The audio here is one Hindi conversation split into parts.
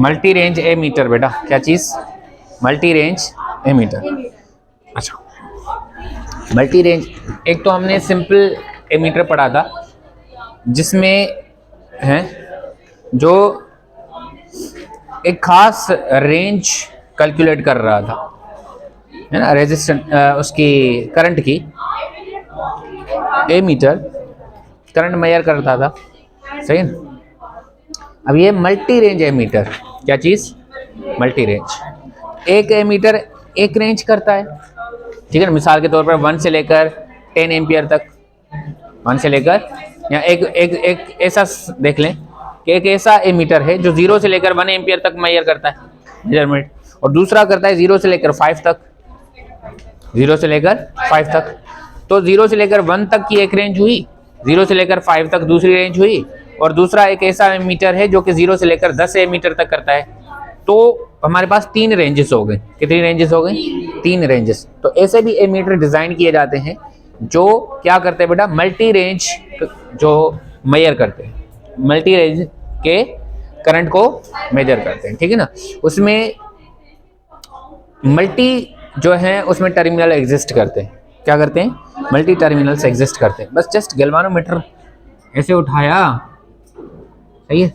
मल्टी रेंज एमीटर बेटा, क्या चीज? Multi range ammeter. अच्छा, मल्टी रेंज, एक तो हमने सिंपल एमीटर पढ़ा था जिसमें है जो एक खास रेंज कैलकुलेट कर रहा था, है ना, रेजिस्टेंस उसकी करंट की। एमीटर करंट मेजर करता था, सही है ना। अब ये मल्टी रेंज एमीटर, क्या चीज? Multi range. एक एमीटर एक रेंज करता है, ठीक है ना। मिसाल के तौर पर 1 से लेकर 10 एम्पियर तक, 1 से लेकर, या एक एक एक ऐसा देख लें कि एक ऐसा एमीटर है जो 0 से लेकर 1 एम्पियर तक मेजर करता है मेजरमेंट, और दूसरा करता है 0 से लेकर 5 तक, 0 से लेकर 5 तक। तो 0 से लेकर 1 तक की एक रेंज हुई, 0 से लेकर 5 तक दूसरी रेंज हुई, और दूसरा एक ऐसा एमीटर है जो कि 0 से लेकर 10 एमीटर तक करता है। तो हमारे पास 3 रेंजेस हो गए। कितनी रेंजेस हो गई? 3 रेंजेस। तो ऐसे भी एमीटर डिजाइन किए जाते हैं जो क्या करते हैं बेटा? मल्टी रेंज जो मेजर करते हैं, मल्टी रेंज के करंट को मेजर करते हैं, ठीक है ना। उसमें मल्टी जो है उसमें टर्मिनल एग्जिस्ट करते हैं। क्या करते हैं? मल्टी टर्मिनल्स एग्जिस्ट करते हैं। बस जस्ट गैल्वानोमीटर ऐसे उठाया, सही है,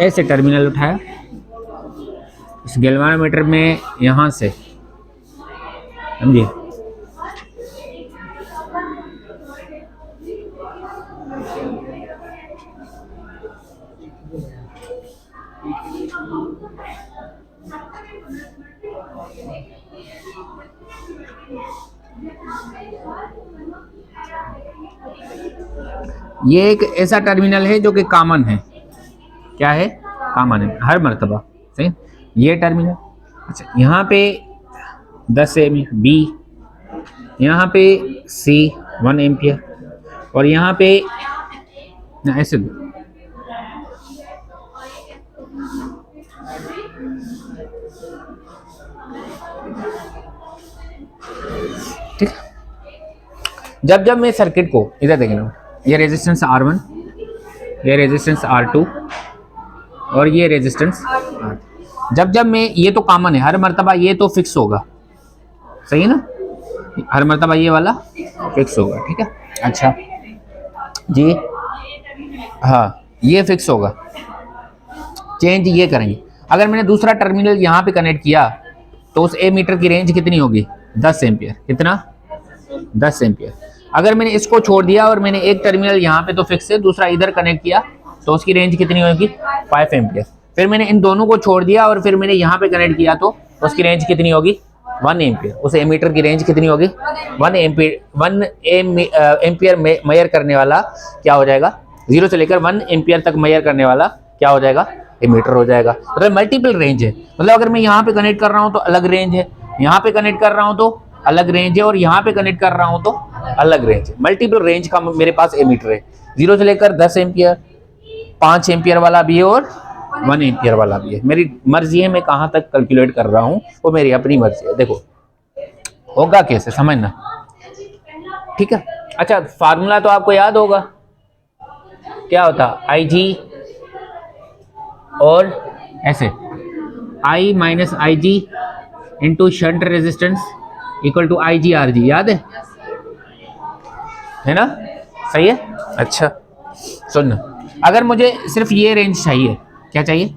ऐसे टर्मिनल उठाया इस गैल्वानोमीटर में, यहां से, समझिए, ये एक ऐसा टर्मिनल है जो कि कॉमन है। क्या है? कॉमन है हर मर्तबा, सही। ये टर्मिनल, अच्छा, यहाँ पे 10 एम बी, यहाँ पे सी 1 एम्पियर, और यहाँ पे ऐसे दो, ठीक। जब जब मैं सर्किट को इधर देख रहा हूँ, ये रेजिस्टेंस R1, ये रेजिस्टेंस R2, और ये रेजिस्टेंस R3। जब जब मैं, ये तो कॉमन है हर मर्तबा, ये तो फिक्स होगा, सही है ना, हर मर्तबा ये वाला फिक्स होगा, ठीक है। अच्छा जी, हाँ, ये फिक्स होगा, चेंज ये करेंगे। अगर मैंने दूसरा टर्मिनल यहाँ पे कनेक्ट किया तो उस एमीटर की रेंज कितनी होगी? 10 एम्पियर। कितना? 10 एम्पियर। अगर मैंने इसको छोड़ दिया और मैंने एक टर्मिनल यहाँ पे तो फिक्स है, दूसरा इधर कनेक्ट किया तो उसकी रेंज कितनी होगी? 5 एम्पियर। फिर मैंने इन दोनों को छोड़ दिया और फिर मैंने यहाँ पे कनेक्ट किया तो उसकी रेंज कितनी होगी? 1 एम्पियर। उस एमीटर की रेंज कितनी होगी? 1 एम्पियर। 1 एम्पियर मेजर करने वाला क्या हो जाएगा? 0 से लेकर 1 एम्पियर तक मेजर करने वाला क्या हो जाएगा? एमीटर हो जाएगा। मतलब मल्टीपल रेंज है। मतलब अगर मैं यहाँ पे कनेक्ट कर रहा हूँ तो अलग रेंज है, यहाँ पे कनेक्ट कर रहा हूँ तो अलग रेंज है, और यहाँ पे कनेक्ट कर रहा हूँ तो अलग रेंज है। मल्टीपल रेंज का मेरे पास एमीटर है। 0 से लेकर 10 एम्पियर, 5 एम्पियर वाला भी है और 1 एम्पियर वाला भी है। मेरी मर्जी है मैं कहाँ तक कैलकुलेट कर रहा हूँ, वो मेरी अपनी मर्जी है। देखो होगा कैसे, समझना, ठीक है। अच्छा, फार्मूला तो आपको याद होगा, क्या होता? आई जी और ऐसे I minus I G into shunt resistance equal to I G R G, याद है ना? सही है। अच्छा सुन, अगर मुझे सिर्फ ये रेंज चाहिए, क्या चाहिए?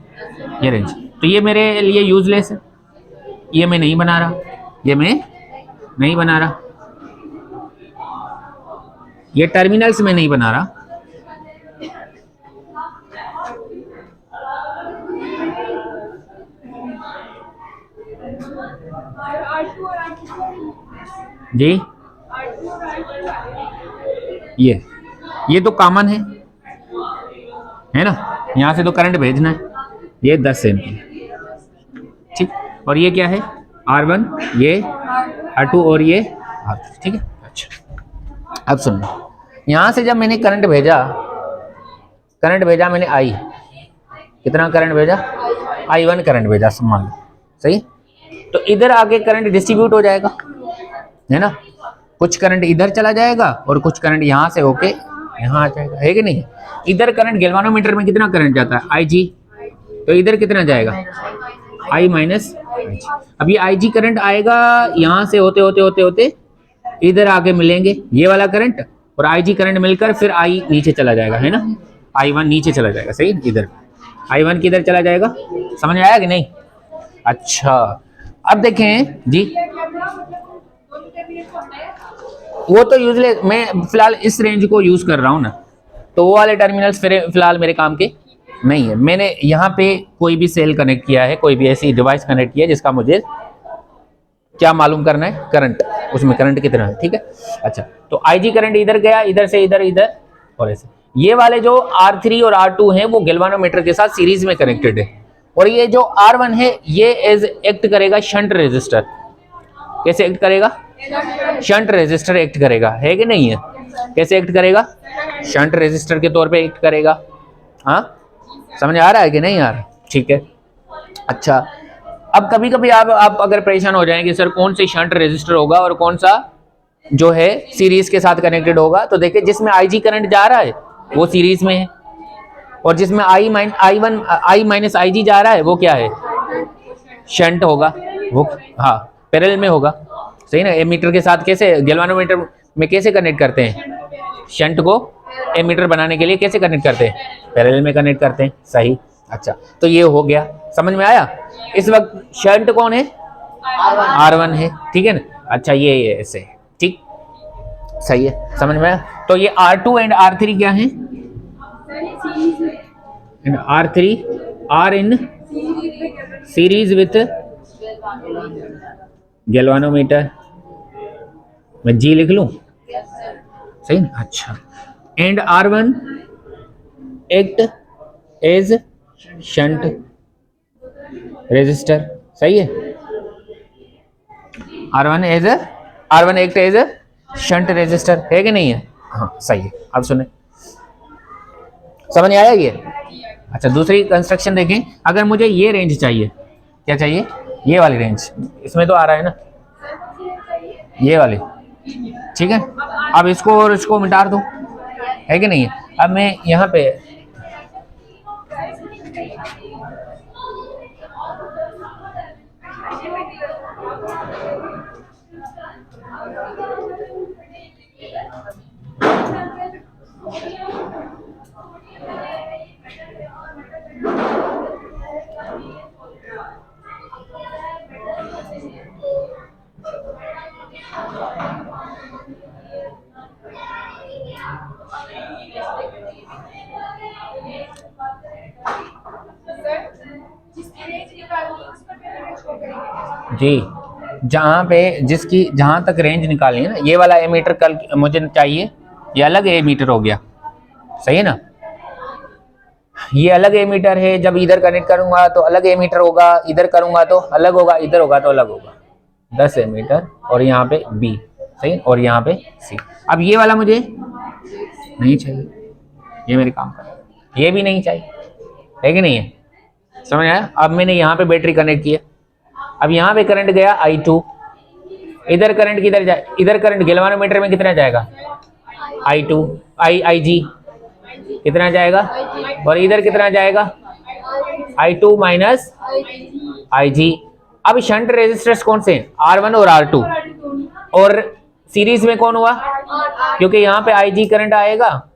ये रेंज, तो ये मेरे लिए यूजलेस है, ये मैं नहीं बना रहा, ये मैं नहीं बना रहा, ये टर्मिनल्स में नहीं बना रहा, जी। ये तो कॉमन है ना, यहाँ से तो करंट भेजना है, ये 10 एम्पियर, ठीक। और ये क्या है? R1, ये R2 और ये R3, ठीक है। अच्छा अब सुनो, यहाँ से जब मैंने करंट भेजा मैंने I, कितना करंट भेजा? I1 करंट भेजा, मान लो, सही। तो इधर आके करंट डिस्ट्रीब्यूट हो जाएगा, है ना। कुछ करंट इधर चला जाएगा और कुछ करंट यहाँ से होके यहाँ आ जाएगा, है कि नहीं? इधर करंट गैल्वानोमीटर में कितना करंट जाता है? IG, तो इधर कितना जाएगा? I minus IG। अब ये IG करंट आएगा यहाँ से होते होते होते होते इधर आके मिलेंगे ये वाला करंट और IG करंट मिलकर फिर I नीचे चला जाएगा, है ना? I1 नीचे चला जाएगा, सही। इधर I1 किधर चला जाएगा, समझ में आया कि नहीं? अच्छा, अब देखें जी, वो तो यूजलेस, मैं फिलहाल इस रेंज को यूज कर रहा हूँ ना, तो वो वाले टर्मिनल्स फिलहाल मेरे काम के नहीं है। मैंने यहाँ पे कोई भी सेल कनेक्ट किया है, कोई भी ऐसी डिवाइस कनेक्ट किया है जिसका मुझे क्या मालूम करना है, करंट, उसमें करंट कितना है, ठीक है। अच्छा, तो IG करंट इधर गया, इधर से इधर, इधर और ऐसे। ये वाले जो R3 और R2 हैं वो गैल्वानोमीटर के साथ सीरीज में कनेक्टेड है, और ये जो R1 है ये एज एक्ट करेगा शंट रेजिस्टर। कैसे एक्ट करेगा? शंट रेजिस्टर एक्ट करेगा, है कि नहीं है? कैसे एक्ट करेगा? शंट रेजिस्टर के तौर पे एक्ट करेगा। हाँ, समझ आ रहा है कि नहीं आ रहा? ठीक है। अच्छा, अब कभी कभी आप अगर परेशान हो जाएं कि सर कौन से शंट रेजिस्टर होगा और कौन सा जो है सीरीज के साथ कनेक्टेड होगा, तो देखिए जिसमें IG करंट जा रहा है वो सीरीज में है, और जिसमें I माइनस IG जा रहा है वो क्या है? शंट होगा, वो हाँ पैरेलल में होगा, सही ना। एमीटर के साथ कैसे गैल्वानोमीटर में कैसे कनेक्ट करते हैं? शंट को एमीटर बनाने के लिए कैसे कनेक्ट करते हैं? पैरेलल में कनेक्ट करते हैं, सही। अच्छा, तो ये हो गया, समझ में आया? इस वक्त शंट कौन है? R1 है, ठीक है ना। अच्छा, ये ऐसे, ठीक, सही है, समझ में आया? तो ये R2 एंड R3 क्या है? R3 are in series with galvanometer, मैं G लिख लूं, सही ना। अच्छा, and R1 act as shunt resistor, सही है। R1 act as shunt resistor, है कि नहीं है? हाँ, सही है। अब सुने, समझ में आया ये? अच्छा, दूसरी कंस्ट्रक्शन देखें। अगर मुझे ये रेंज चाहिए, क्या चाहिए? ये वाली रेंज, इसमें तो आ रहा है ना ये वाली, ठीक है। अब इसको और इसको मिटा दो, है कि नहीं है? अब मैं यहाँ पे जी, जहां तक रेंज निकालनी है ना, ये वाला एमीटर कल मुझे चाहिए, ये अलग एमीटर हो गया, सही है ना। ये अलग एमीटर है, जब इधर कनेक्ट करूंगा तो अलग एमीटर होगा, इधर करूंगा तो अलग होगा, इधर होगा तो अलग होगा। 10 एमीटर और यहाँ पे B, सही, और यहाँ पे C। अब ये वाला मुझे नहीं चाहिए, ये मेरे काम का, ये भी नहीं चाहिए, है कि नहीं है? समझ आया? अब मैंने यहाँ पे बैटरी कनेक्ट किया, अब यहाँ पे करंट गया I2, इधर करंट किधर जाए? इधर करंट गैल्वानोमीटर में कितना जाएगा? IG कितना जाएगा, और इधर कितना जाएगा? I2 minus IG। अब शंट रेजिस्टर्स कौन से हैं? R1 और R2, और सीरीज में कौन हुआ? क्योंकि यहाँ पे IG करंट आएगा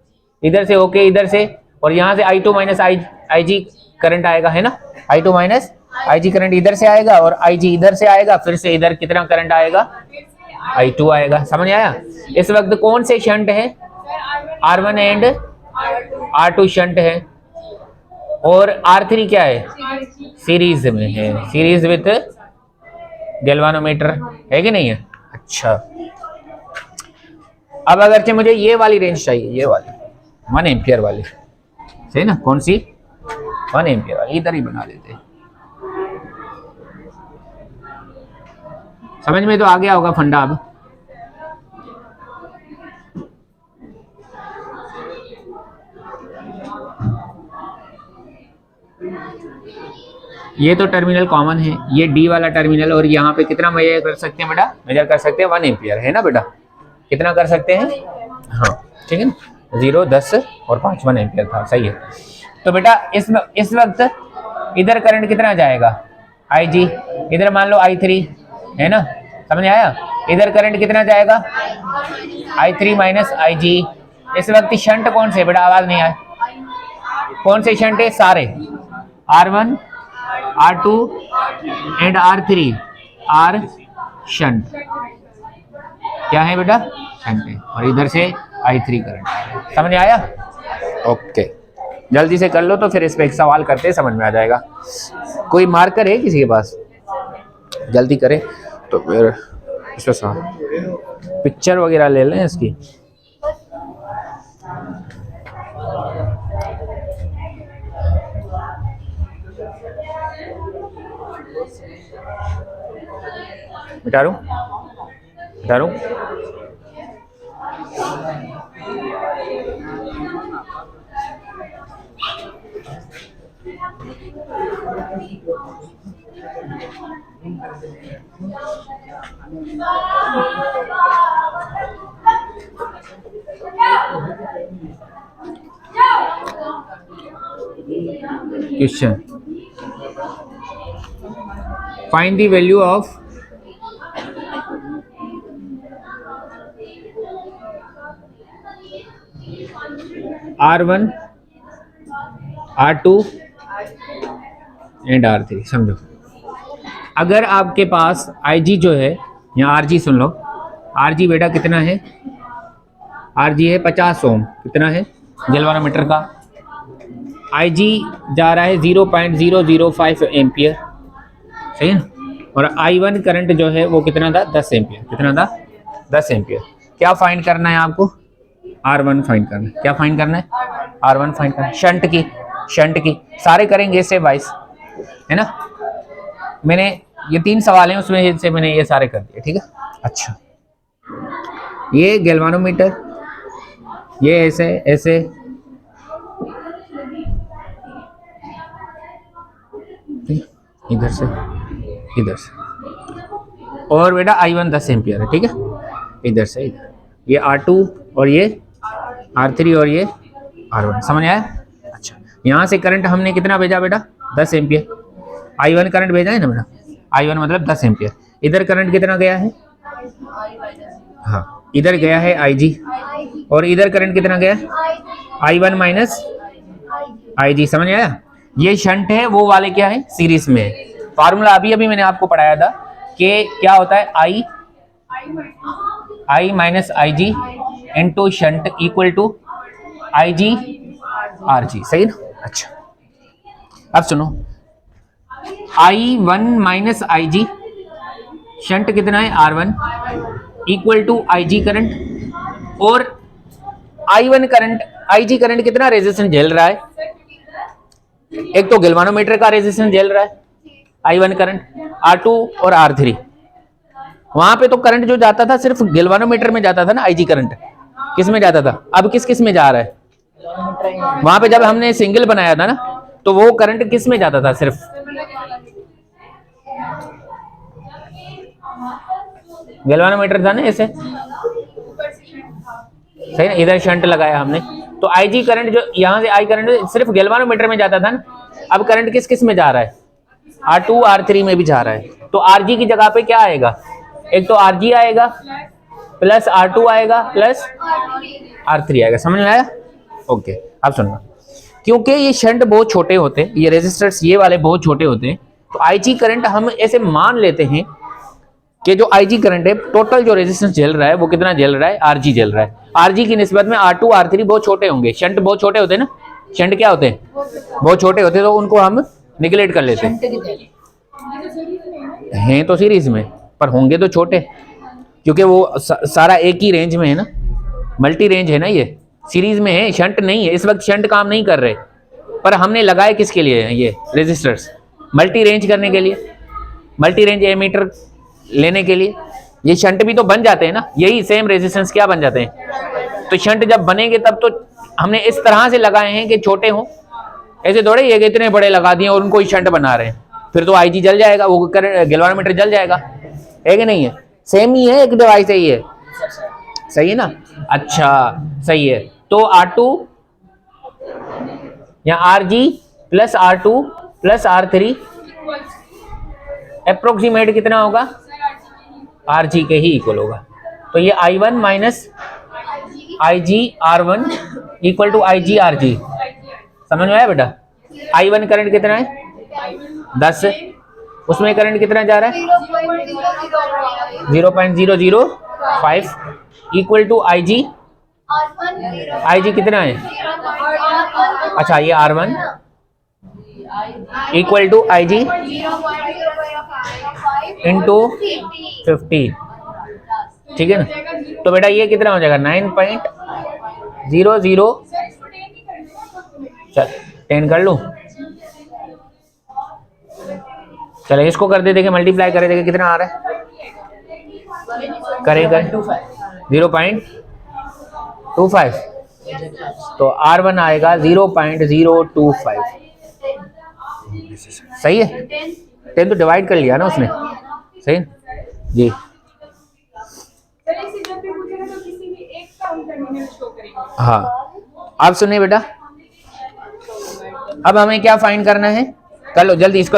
इधर से होके इधर से, और यहाँ से I2 माइनस IG करंट आएगा, है ना। I2 माइनस IG करंट इधर से आएगा और IG इधर से आएगा, फिर से इधर कितना करंट आएगा? I2 आएगा। समझ आया? इस वक्त कौन से शंट है? R1 एंड R2 शंट है, और R3 क्या है? सीरीज में है, सीरीज विथ गैल्वानोमीटर, है कि नहीं है? अच्छा, अब अगरचे मुझे ये वाली रेंज चाहिए, ये वाली 1 एम्पियर वाली, सही ना। कौन सी? 1 एम्पियर वाली, इधर ही बना देते हैं। समझ में तो आ गया होगा फंडा। अब ये तो टर्मिनल कॉमन है, ये D वाला टर्मिनल, और यहाँ पे कितना मेजर कर सकते हैं बेटा? मेजर कर सकते हैं 1 एम्पियर, है ना बेटा? कितना कर सकते हैं? हाँ, ठीक है ना, 0, 10 और 5 1 एम्पियर था, सही है। तो बेटा इस वक्त इधर करंट कितना जाएगा, IG, इधर मान लो I3 है ना, समझ आया। इधर करंट कितना जाएगा, I3 माइनस IG। इस वक्त शंट कौन से बेटा, आवाज नहीं आए, कौन से शंट है, सारे R1 R2 and R3 are shunt, क्या है बेटा, शंट है। और इधर से I3 करंट, समझ आया। ओके, जल्दी से कर लो तो फिर इस पे एक सवाल करते समझ में आ जाएगा। कोई मार्कर है किसी के पास, जल्दी करें तो फिर इस पे सवाल, पिक्चर वगैरह ले लें इसकी। मिटा दूं, मिटा दूं। Question, find the value of R1 R2 and R3। समझो, अगर आपके पास IG जो है, यहाँ RG सुन लो, RG बेटा कितना है, RG है 50 ओम, कितना है गैल्वानोमीटर का। IG जा रहा है 0.005 एम्पियर, सही है ना। और I1 करंट जो है वो कितना था, 10 एम्पियर, कितना था, 10 एम्पियर। क्या फाइंड करना है आपको, R1 फाइंड करना है। क्या फाइंड करना है, R1 फाइंड करना है। शंट की सारे करेंगे स्टेप वाइज, है ना। मैंने ये 3 सवाल हैं, उसमें से मैंने ये सारे कर दिए, ठीक है। अच्छा, ये गैल्वानोमीटर, ये ऐसे ऐसे, इधर से इधर से, और बेटा I1 10 एम्पियर है, ठीक है, इधर से इधर, ये R2 और ये R3 और ये R1, समझ आया। अच्छा, यहाँ से करंट हमने कितना भेजा बेटा, 10 एम्पियर, I1 करंट भेजा है ना बेटा, I1 मतलब 10 एम्पियर। इधर करंट कितना गया है, हाँ, इधर गया है IG, और इधर करंट कितना गया, I1 माइनस IG, समझ आया। ये शंट है, वो वाले क्या है, सीरीज में है। फार्मूला अभी अभी मैंने आपको पढ़ाया था कि क्या होता है, I minus IG into shunt equal to IG RG, सही ना। अच्छा, अब सुनो, I1 माइनस IG, शंट कितना है R1 equal to IG current, और I1 करंट, IG करंट कितना रेजिस्टेंस झेल रहा है, एक तो गैल्वानोमीटर का रेजिस्टेंस झेल रहा है I1 करंट, R2 और R3। वहां पे तो करंट जो जाता था सिर्फ गैल्वानोमीटर में जाता था ना, IG करंट किस में जाता था, अब किस में जा रहा है, वहां पे जब हमने सिंगल बनाया था ना, तो वो करंट किस में जाता था, सिर्फ गैल्वानोमीटर था ना, ऐसे, सही ना। इधर शंट लगाया हमने, तो IG करंट जो यहाँ से I करंट सिर्फ गैल्वानोमीटर में जाता था ना, अब करंट किस में जा रहा है, R2 R3 में भी जा रहा है। तो RG की जगह पे क्या आएगा, एक तो RG आएगा प्लस R2 आएगा प्लस R3 आएगा, समझ में आया। ओके, अब सुनना, क्योंकि ये शंट बहुत छोटे होते हैं, ये रेजिस्टर्स ये वाले बहुत छोटे होते हैं, तो IG करंट हम ऐसे मान लेते हैं कि जो IG करंट है, टोटल जो रेजिस्टेंस झेल रहा है वो कितना झेल रहा है, RG झेल रहा है। RG की निस्बत में R2 R3 बहुत छोटे होंगे, शंट बहुत छोटे होते हैं ना, शंट क्या होते हैं, बहुत छोटे होते हैं, तो उनको हम निगलेक्ट कर लेते हैं। हैं तो सीरीज में, पर होंगे तो छोटे, क्योंकि वो सारा एक ही रेंज में है ना, मल्टी रेंज है ना, ये सीरीज में है, शंट नहीं है। इस वक्त शंट काम नहीं कर रहे, पर हमने लगाए किसके लिए, ये रेजिस्टर्स मल्टी रेंज करने के लिए, मल्टी रेंज एमीटर लेने के लिए। ये शंट भी तो बन जाते हैं ना, यही सेम रेजिस्टेंस क्या बन जाते हैं। तो शंट जब बनेंगे तब तो हमने इस तरह से लगाए हैं कि छोटे हों, ऐसे थोड़े ये इतने बड़े लगा दिए और उनको ही शंट बना रहे हैं, फिर तो IG जल जाएगा, वो गैल्वानोमीटर जल जाएगा, है कि नहीं है, सेम ही है, एक डिवाइस है ये, सही है ना। अच्छा, सही है। तो R2 या RG plus R2 plus R3 approximate कितना होगा? RG के ही इक्वल होगा। तो ये I1 minus IG R1 equal to IG RG। समझ में आया बेटा? I1 करंट कितना है? 10। उसमें करंट कितना जा रहा है? 0.005 इक्वल टू IG। IG कितना है? अच्छा ये R1 equal to IG into 50। ठीक है ना? तो बेटा ये कितना हो जाएगा? 9.00। चल 10 कर लूं? चले इसको कर दे, देखे मल्टीप्लाई करे, देखे कितना आ रहा है। करें 0.25। तो R1 आएगा 0.025। सही है? 10 तो डिवाइड कर लिया ना उसने। सही जी। हाँ अब सुनिए बेटा, अब हमें क्या फाइंड करना है? कर लो जल्दी इसको।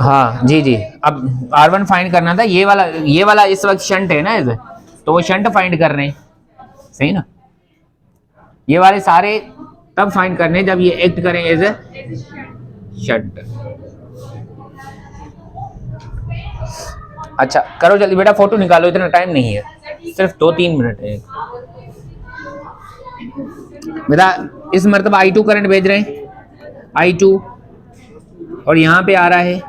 हाँ जी जी, अब R1 फाइंड करना था। ये वाला इस वक्त शंट है ना इसे, तो वो शंट फाइंड कर रहे हैं। सही ना? ये वाले सारे तब फाइंड करने जब ये एक्ट करें एज ए शंट। अच्छा करो जल्दी बेटा, फोटो निकालो, इतना टाइम नहीं है, सिर्फ 2-3 मिनट है बेटा। इस मर्तबा I2 करंट भेज रहे हैं, I2, और यहाँ पे आ रहा है।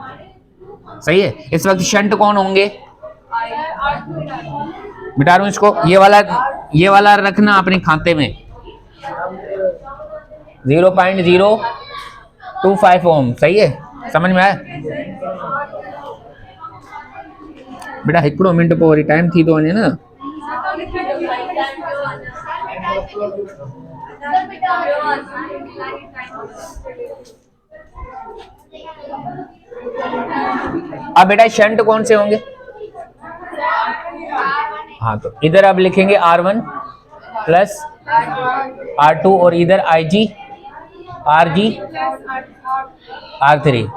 सही है? इस वक्त शंट कौन होंगे? बिटा रहा हूं इसको, ये वाला रखना अपने खाते में। 0.025 ओम। सही है? समझ में आया बेटा? हिकिड़ो मिनट पोइ वरी टाइम थी तो वञे न। अब बेटा शंट कौन से होंगे? हाँ तो इधर अब लिखेंगे R1 प्लस R2 और इधर IG RG R3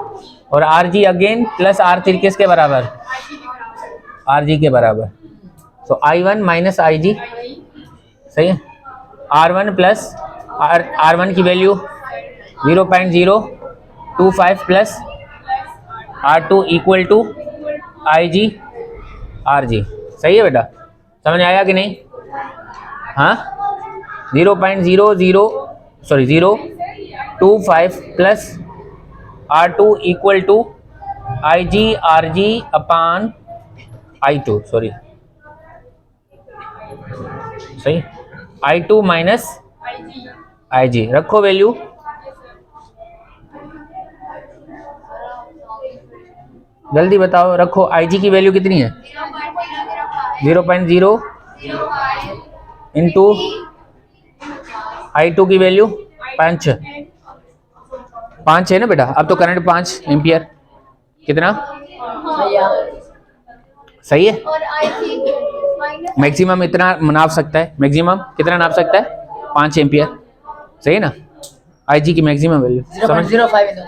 और RG अगेन प्लस R3 किसके बराबर? RG के बराबर। तो I1 माइनस IG। सही है? R1 प्लस R1 की value 0.025 plus R2 equal to IG RG। सही है बेटा? समझ आया कि नहीं? हाँ 0.025 plus R2 equal to IG RG upon I2। Sorry सही, I2 माइनस IG रखो वैल्यू। जल्दी बताओ, रखो। IG की वैल्यू कितनी है? 0.0 इंटू I2 की वैल्यू 5 है ना बेटा? अब तो करंट 5 एम्पियर। कितना? सही है? मैक्सिमम इतना नाप सकता है। मैक्सिमम कितना नाप सकता है? 5 एम्पियर। सही है ना? IG की मैक्सिमम वैल्यू 0.05।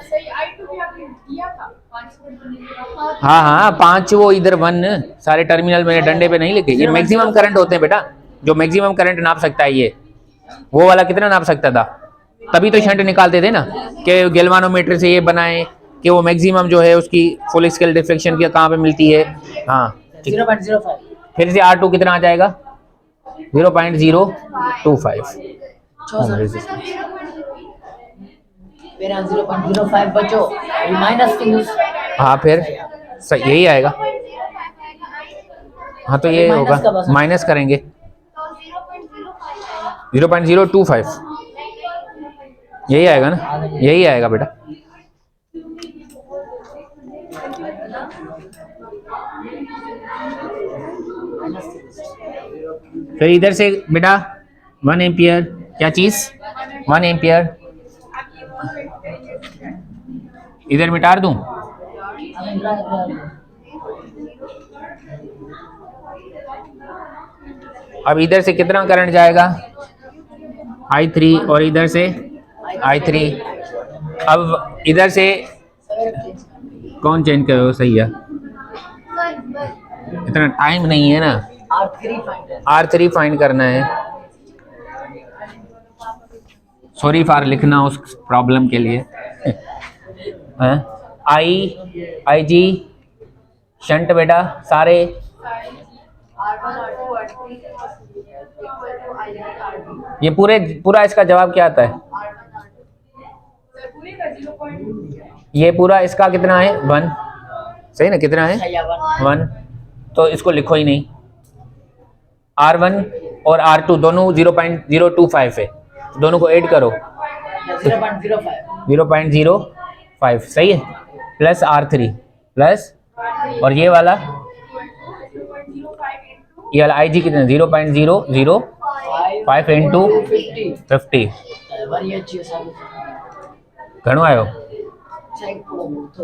हाँ हाँ 5, वो इधर 1 सारे टर्मिनल मेरे डंडे पे नहीं लिखे। ये मैक्सिमम करंट होते हैं बेटा, जो मैक्सिमम करंट नाप सकता है। ये वो वाला कितना नाप सकता था? तभी तो शंट निकालते थे ना, कि गैल्वानोमीटर से ये बनाए कि वो मैक्सिमम जो है उसकी फुल स्केल डिफ्लेक्शन की कहाँ पे मिलती है। हाँ 0.05। फिर से R2 कितना आ जाएगा? 0.025। मेरा 0.05 बचो माइनस टू। हाँ फिर यही आएगा। हाँ तो ये होगा, माइनस करेंगे 0.025। यही आएगा ना? यही आएगा बेटा। फिर इधर से बेटा 1 एम्पियर, क्या चीज? 1 एम्पियर इधर मिटा दूं? अब इधर से कितना करंट जाएगा, I3, और इधर से I3। अब इधर से कौन चेंज करे, सही है, इतना टाइम नहीं है ना। R3 फाइंड करना है। सॉरी फॉर लिखना उस प्रॉब्लम के लिए। आई जी शंट बेटा सारे, ये पूरा इसका जवाब क्या आता है, ये पूरा इसका कितना है 1, सही ना, कितना है 1, तो इसको लिखो ही नहीं। R1 और R2 दोनों 0.025 है, दोनों को ऐड करो 0.05, सही है, प्लस R3 प्लस, और ये वाला IG कितना 0.005 इंटू 50 घणो आयो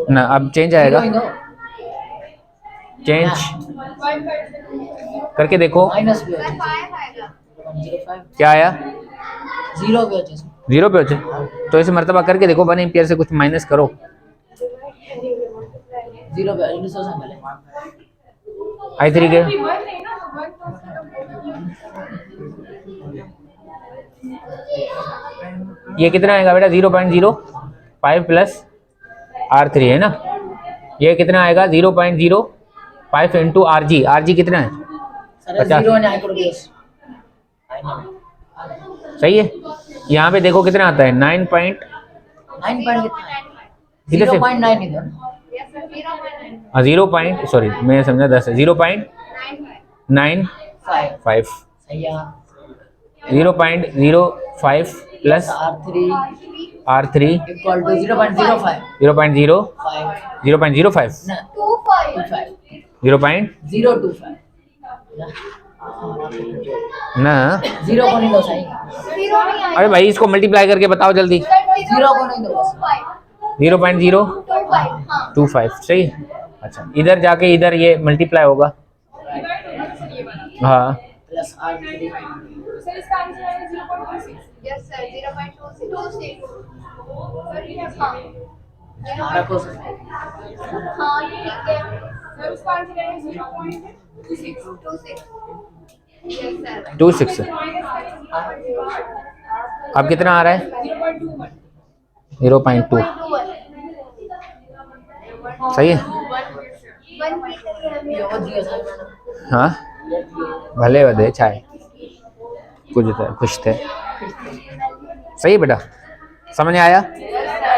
ना। अब चेंज आएगा, चेंज करके देखो क्या आया, 0 पे हो, तो इसे मर्तबा करके देखो, 1 एम्पियर से कुछ माइनस करो, 0 पे I3 के ये कितना आएगा बेटा 0.05 प्लस R3 है ना, ये कितना आएगा 0.05 इंटू RG कितना है 50, सही है। यहाँ पे देखो कितना आता है 9.9 इधर से 0. सॉरी मैं समझा 10 है, 0.95 0.05 प्लस R3 इक्वल टू 0.05 0.05 0.025 ना 0 को नहीं दो सही, अरे भाई इसको मल्टीप्लाई करके बताओ जल्दी, 0 को नहीं दो 0.025 सही है। अच्छा इधर जाके इधर ये मल्टीप्लाई होगा, हाँ प्लस R3 सर इसका आंसर है 0.26। यस सर 0.26 हमारा को हाँ ये ठीक है सर, उसका आंसर है 0.26 यस सर 26। अब कितना आ रहा है 0.2 सही है, हाँ भले वधे छाए कुछ थे खुश थे, सही है बेटा, समझ में आया,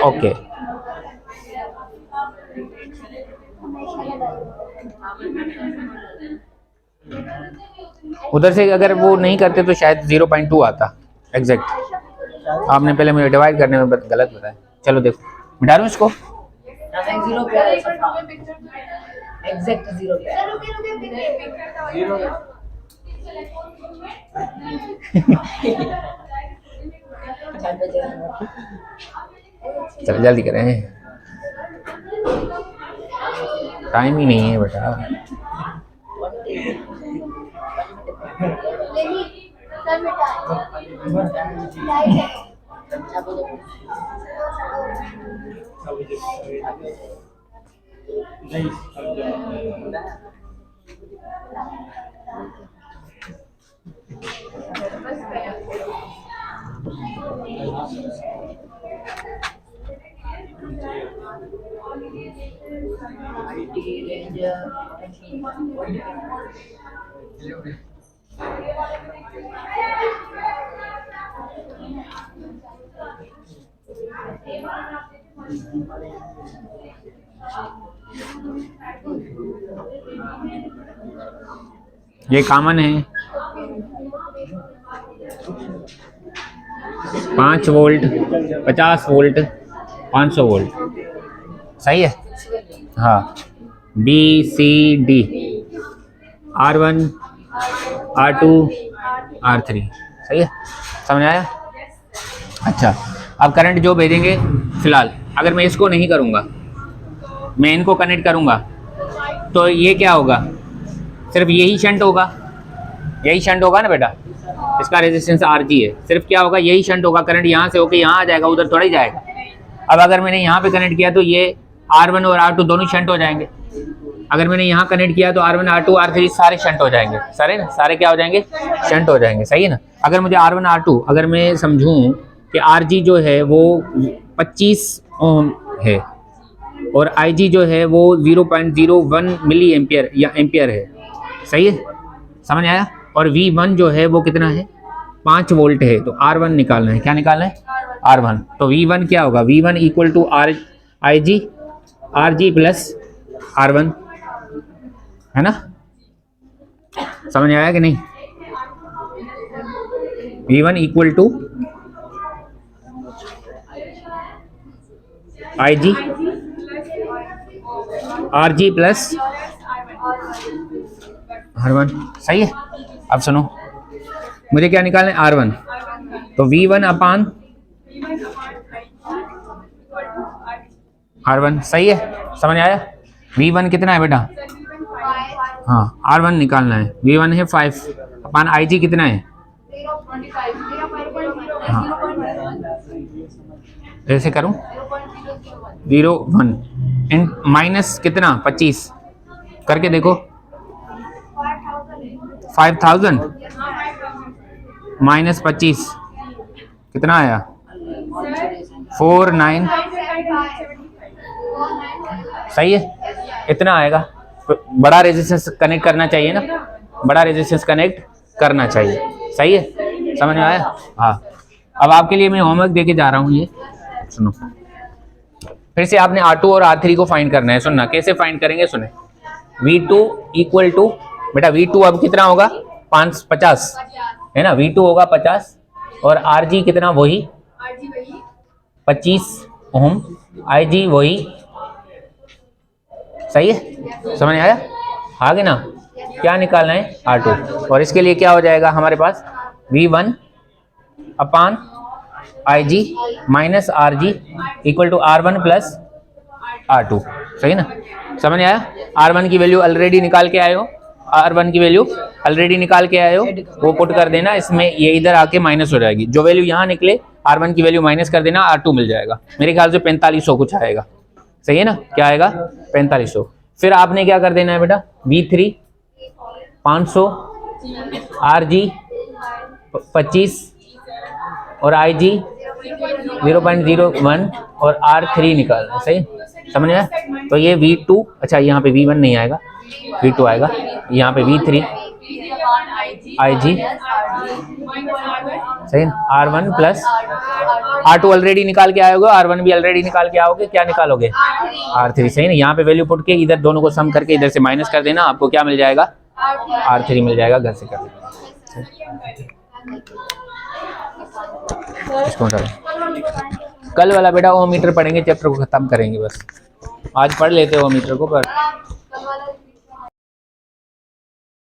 ओके। उधर से अगर वो नहीं करते तो शायद 0.2 आता एग्जैक्ट, आपने पहले मुझे डिवाइड करने में गलत बताया। चलो देखो मिटा दूं इसको, 0 पे एग्जैक्ट 0 पे चलो जल्दी करें, टाइम ही नहीं है बेटा। ये कॉमन है 5 वोल्ट 50 वोल्ट 500 वोल्ट, सही है, हाँ BCD R1 R2 R3 सही है, समझ आया। अच्छा अब करंट जो भेजेंगे फिलहाल, अगर मैं इसको नहीं करूँगा, मैं इनको कनेक्ट करूँगा तो ये क्या होगा, सिर्फ यही शंट होगा, यही शंट होगा ना बेटा, इसका रेजिस्टेंस RG है। सिर्फ क्या होगा, यही शंट होगा, करंट यहाँ से होके यहाँ आ जाएगा, उधर थोड़ा ही जाएगा। अब अगर मैंने यहाँ पे कनेक्ट किया तो ये R1 और R2 दोनों शंट हो जाएंगे। अगर मैंने यहाँ कनेक्ट किया तो R1 R2 R3 सारे शंट हो जाएंगे, सारे ना, सारे क्या हो जाएंगे, शंट हो जाएंगे, सही है ना। अगर मुझे R1 R2 अगर मैं समझूँ कि RG जो है वो 25 ओम है और IG जो है वो 0.01 मिली एम्पियर या एम्पियर है, सही है, समझ आया। और V1 जो है वो कितना है, 5 वोल्ट है। तो R1 निकालना है, क्या निकालना है, R1। तो V1 क्या होगा, V1 equal to IG RG plus R1, है ना, समझ आया कि नहीं। V1 equal to IG RG plus R1, सही है। अब सुनो, मुझे क्या निकालना है, R1। तो V1 अपान R1, सही है, समझ आया। V1 कितना है बेटा, हाँ R1 निकालना है, V1 है 5 अपान IG कितना है, हाँ ऐसे करूं, 0.1 इन माइनस कितना 25 करके देखो, 5000 माइनस 25 कितना आया, 49, सही है, इतना आएगा। बड़ा रेजिस्टेंस कनेक्ट करना चाहिए ना, बड़ा रेजिस्टेंस कनेक्ट करना चाहिए, सही है, समझ में आया। हाँ, अब आपके लिए मैं होमवर्क देके जा रहा हूँ, ये सुनो। फिर से आपने R2 और R3 को फाइंड करना है, सुनना कैसे फाइंड करेंगे, सुने। V2 इक्वल टू, बेटा V2 अब कितना होगा, 50 है ना, V2 होगा 50 और RG कितना, वही 25 ओम, IG वही, सही है, समझ आया, आगे ना। क्या निकालना है, R2। और इसके लिए क्या हो जाएगा हमारे पास, V1 upon IG minus RG equal to R1 plus R2, सही ना, समझ आया। R1 की वैल्यू ऑलरेडी निकाल के आए हो, R1 की वैल्यू ऑलरेडी निकाल के आए हो, वो पुट कर देना इसमें, ये इधर आके माइनस हो जाएगी। जो वैल्यू यहाँ निकले R1 की वैल्यू माइनस कर देना, R2 मिल जाएगा। मेरे ख्याल से 4500 कुछ आएगा, सही है ना, क्या आएगा 4500। फिर आपने क्या कर देना है बेटा, V3 500, RG 25 और IG 0.01 और R3 निकालना है, सही, समझ में। तो ये V2, अच्छा यहाँ पे V1 नहीं आएगा, V2 आएगा, यहाँ पे V3 IG, सही, R1 प्लस R2 ऑलरेडी निकाल के आयोगे, R1 भी ऑलरेडी निकाल के आओगे, क्या निकालोगे, R3, सही ना। यहाँ पे वैल्यू पुट के इधर दोनों को सम करके इधर से माइनस कर देना, आपको क्या मिल जाएगा, R3 मिल जाएगा, घर से कर देना। कल वाला बेटा ओमीटर पढ़ेंगे, चैप्टर को खत्म करेंगे, बस आज पढ़ लेते हो ओमीटर को, पर